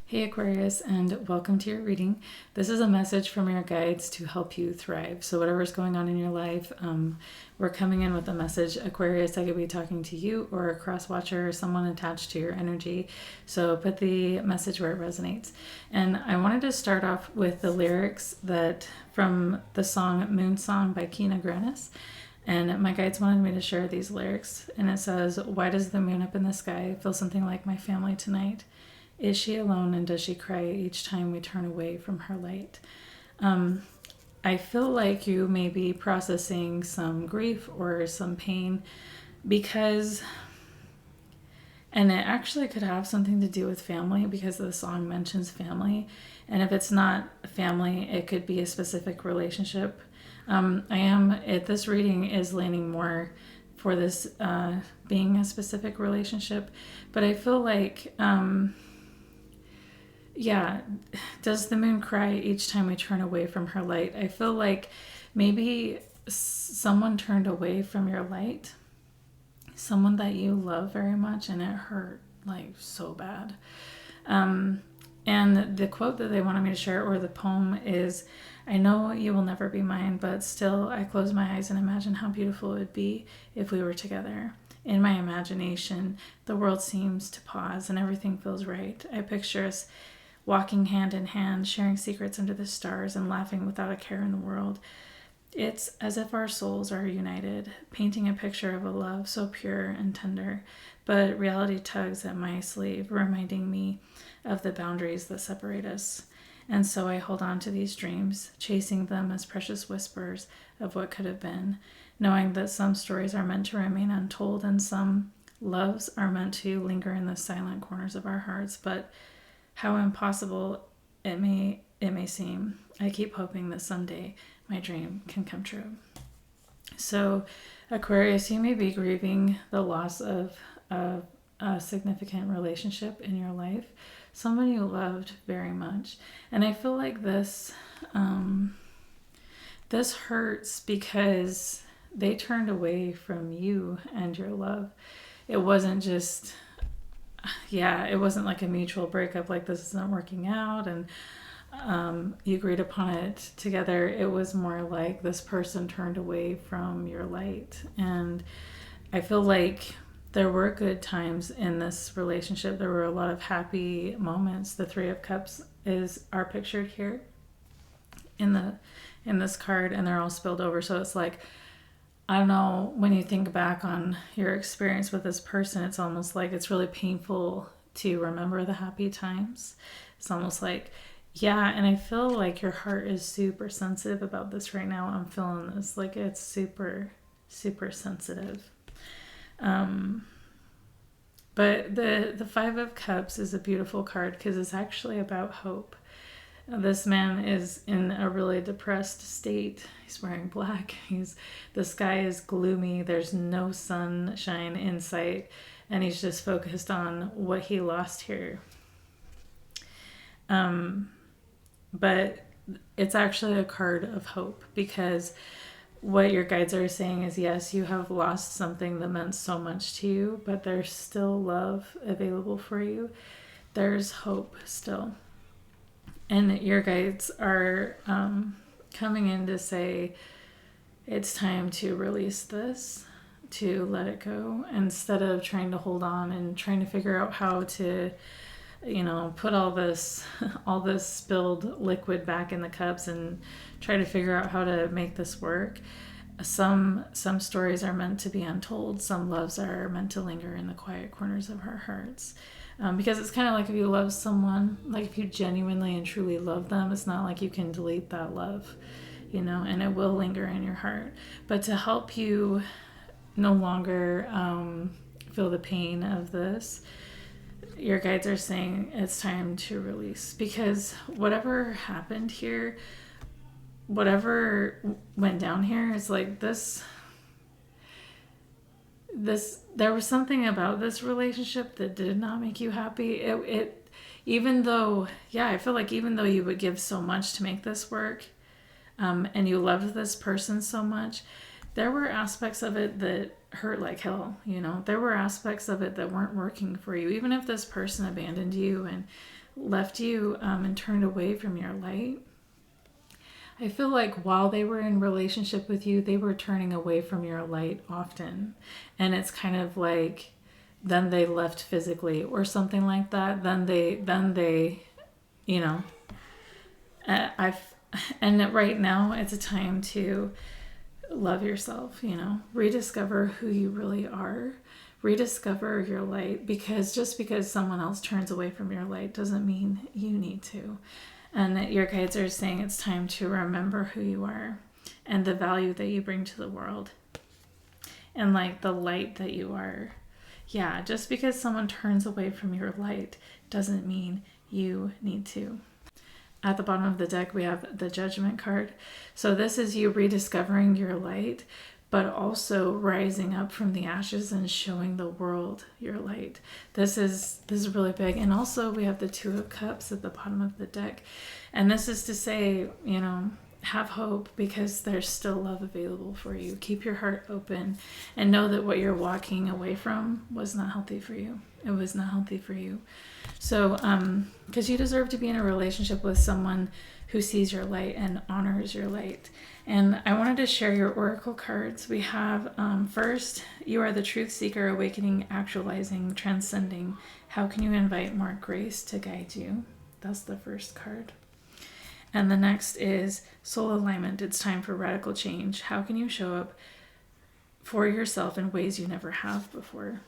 Hey Aquarius, and welcome to your reading. This is a message from your guides to help you thrive. So whatever's going on in your life, we're coming in with a message. Aquarius, I could be talking to you or a cross watcher or someone attached to your energy. So put the message where it resonates. And I wanted to start off with the lyrics that from the song Moon Song by Kina Grannis. And my guides wanted me to share these lyrics. And it says, "Why does the moon up in the sky feel something like my family tonight? Is she alone, and does she cry each time we turn away from her light?" I feel like you may be processing some grief or some pain because, and it actually could have something to do with family because the song mentions family. And if it's not family, it could be a specific relationship. This reading is leaning more for this being a specific relationship, but I feel like, yeah, does the moon cry each time we turn away from her light? I feel like maybe someone turned away from your light, someone that you love very much, and it hurt like so bad. And the quote that they wanted me to share, or the poem, is, "I know you will never be mine, but still I close my eyes and imagine how beautiful it would be if we were together. In my imagination, the world seems to pause and everything feels right. I picture us walking hand in hand, sharing secrets under the stars and laughing without a care in the world. It's as if our souls are united, painting a picture of a love so pure and tender. But reality tugs at my sleeve, reminding me of the boundaries that separate us. And so I hold on to these dreams, chasing them as precious whispers of what could have been, knowing that some stories are meant to remain untold and some loves are meant to linger in the silent corners of our hearts. But how impossible it may seem, I keep hoping that someday my dream can come true." So, Aquarius, you may be grieving the loss of a significant relationship in your life, someone you loved very much. And I feel like this hurts because they turned away from you and your love. It wasn't just, it wasn't like a mutual breakup, like this isn't working out and you agreed upon it together. It was more like this person turned away from your light. And I feel like there were good times in this relationship. There were a lot of happy moments. The Three of Cups are pictured here in this card, and they're all spilled over. So it's like, I don't know, when you think back on your experience with this person, it's almost like it's really painful to remember the happy times. It's almost like, yeah, and I feel like your heart is super sensitive about this right now. I'm feeling this, like it's super, super sensitive. But the Five of Cups is a beautiful card because it's actually about hope. This man is in a really depressed state. He's wearing black. The sky is gloomy. There's no sunshine in sight, and he's just focused on what he lost here. But it's actually a card of hope because what your guides are saying is, yes, you have lost something that meant so much to you, but there's still love available for you. There's hope still. And your guides are coming in to say it's time to release this, to let it go, instead of trying to hold on and trying to figure out how to, put all this spilled liquid back in the cups and try to figure out how to make this work. Some stories are meant to be untold. Some loves are meant to linger in the quiet corners of our hearts. Because it's kind of like if you love someone, like if you genuinely and truly love them, it's not like you can delete that love, and it will linger in your heart. But to help you no longer feel the pain of this, your guides are saying it's time to release, because whatever happened here, whatever went down here, is like this there was something about this relationship that did not make you happy. Even though, I feel like even though you would give so much to make this work, and you loved this person so much, there were aspects of it that hurt like hell. There were aspects of it that weren't working for you. Even if this person abandoned you and left you and turned away from your light, I feel like while they were in relationship with you, they were turning away from your light often. And it's kind of like then they left physically or something like that. Then they, you know, and right now it's a time to love yourself, you know, rediscover who you really are, rediscover your light, because just because someone else turns away from your light doesn't mean you need to. And your guides are saying it's time to remember who you are and the value that you bring to the world and like the light that you are. Yeah, just because someone turns away from your light doesn't mean you need to. At the bottom of the deck, we have the Judgment card. So this is you rediscovering your light, but also rising up from the ashes and showing the world your light. This is really big. And also we have the Two of Cups at the bottom of the deck. And this is to say, you know, have hope because there's still love available for you. Keep your heart open and know that what you're walking away from was not healthy for you. It was not healthy for you. So, because you deserve to be in a relationship with someone who sees your light and honors your light. And I wanted to share your oracle cards. We have first, you are the truth seeker, awakening, actualizing, transcending. How can you invite more grace to guide you? That's the first card. And the next is soul alignment. It's time for radical change. How can you show up for yourself in ways you never have before?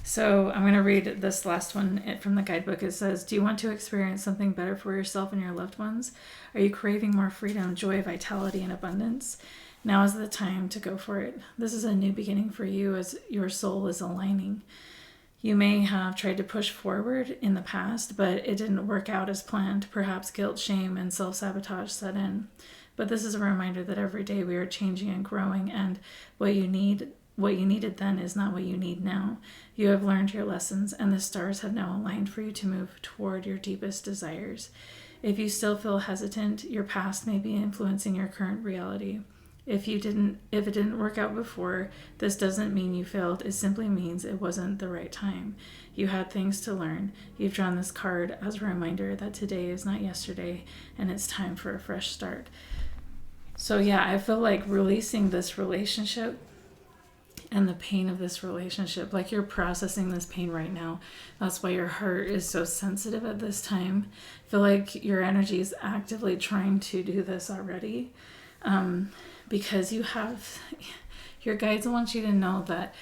So I'm going to read this last one from the guidebook. It says, do you want to experience something better for yourself and your loved ones? Are you craving more freedom, joy, vitality, and abundance? Now is the time to go for it. This is a new beginning for you as your soul is aligning. You may have tried to push forward in the past, but it didn't work out as planned. Perhaps guilt, shame, and self-sabotage set in. But this is a reminder that every day we are changing and growing, and what you needed then is not what you need now. You have learned your lessons, and the stars have now aligned for you to move toward your deepest desires. If you still feel hesitant, your past may be influencing your current reality. If it didn't work out before, this doesn't mean you failed. It simply means it wasn't the right time. You had things to learn. You've drawn this card as a reminder that today is not yesterday, and it's time for a fresh start. So yeah, I feel like releasing this relationship and the pain of this relationship, like you're processing this pain right now. That's why your heart is so sensitive at this time. I feel like your energy is actively trying to do this already. Because your guides want you to know that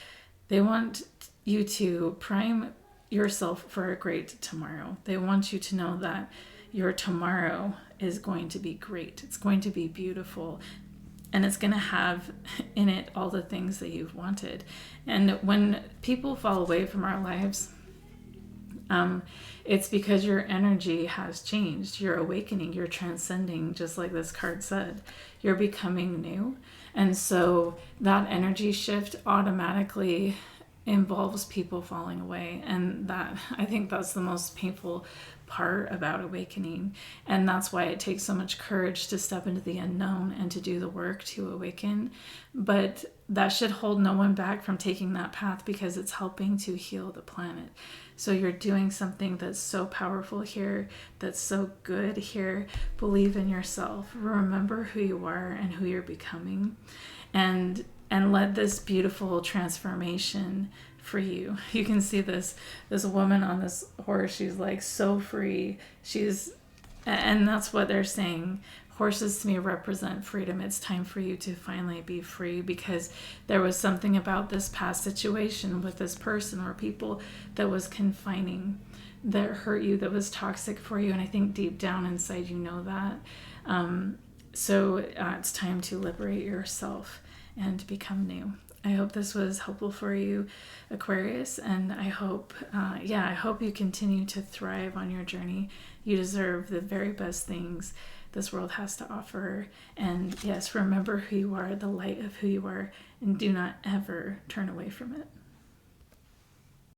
they want you to prime yourself for a great tomorrow. They want you to know that your tomorrow is going to be great. It's going to be beautiful. And it's going to have in it all the things that you've wanted. And when people fall away from our lives, it's because your energy has changed. You're awakening, you're transcending, just like this card said. You're becoming new. And so that energy shift automatically involves people falling away. And that, I think that's the most painful part about awakening. And that's why it takes so much courage to step into the unknown and to do the work to awaken. But that should hold no one back from taking that path because it's helping to heal the planet. So you're doing something that's so powerful here, that's so good here. Believe in yourself. Remember who you are and who you're becoming. And let this beautiful transformation free you. You can see this woman on this horse. She's like so free. And that's what they're saying. Horses to me represent freedom. It's time for you to finally be free because there was something about this past situation with this person or people that was confining, that hurt you, that was toxic for you. And I think deep down inside you know that. So it's time to liberate yourself and become new. I hope this was helpful for you, Aquarius, and I hope you continue to thrive on your journey. You deserve the very best things this world has to offer. And yes, remember who you are, the light of who you are, and do not ever turn away from it.